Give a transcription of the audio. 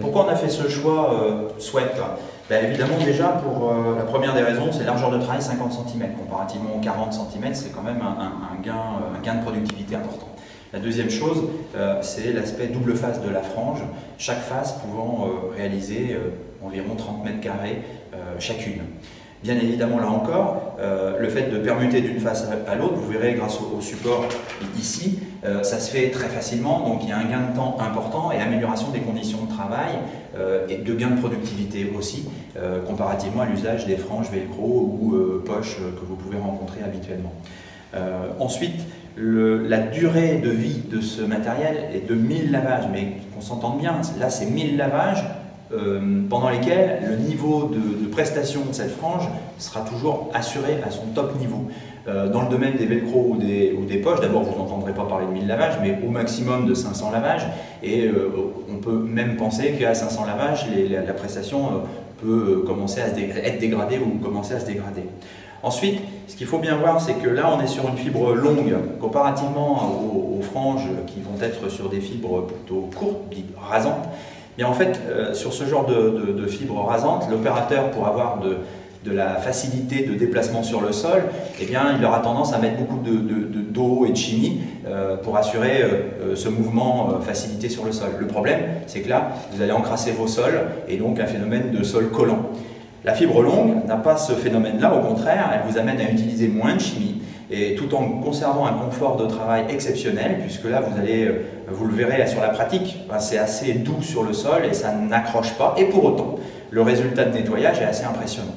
Pourquoi on a fait ce choix sweat? Ben, évidemment, déjà, pour la première des raisons, c'est largeur de travail 50 cm. Comparativement aux 40 cm, c'est quand même un gain de productivité important. La deuxième chose, c'est l'aspect double face de la frange, chaque face pouvant réaliser environ 30 mètres carrés chacune. Bien évidemment, là encore, le fait de permuter d'une face à l'autre, vous verrez grâce au support ici, ça se fait très facilement, donc il y a un gain de temps important et amélioration des conditions de travail et de gain de productivité aussi, comparativement à l'usage des franges velcro ou poches que vous pouvez rencontrer habituellement. Ensuite, la durée de vie de ce matériel est de 1000 lavages, mais qu'on s'entende bien, là c'est 1000 lavages pendant lesquels le niveau de prestation de cette frange sera toujours assuré à son top niveau. Dans le domaine des velcro ou des poches, d'abord vous n'entendrez pas parler de 1000 lavages, mais au maximum de 500 lavages, et on peut même penser qu'à 500 lavages, la prestation peut commencer à être dégradée ou commencer à se dégrader. Ensuite, ce qu'il faut bien voir, c'est que là on est sur une fibre longue, comparativement aux franges qui vont être sur des fibres plutôt courtes, dites rasantes. Bien, en fait, sur ce genre de fibres rasantes, l'opérateur, pour avoir de la facilité de déplacement sur le sol, eh bien, il aura tendance à mettre beaucoup d'eau et de chimie pour assurer ce mouvement facilité sur le sol. Le problème, c'est que là, vous allez encrasser vos sols et donc un phénomène de sol collant. La fibre longue n'a pas ce phénomène-là, au contraire, elle vous amène à utiliser moins de chimie, et tout en conservant un confort de travail exceptionnel, puisque là vous le verrez sur la pratique, c'est assez doux sur le sol et ça n'accroche pas, et pour autant le résultat de nettoyage est assez impressionnant.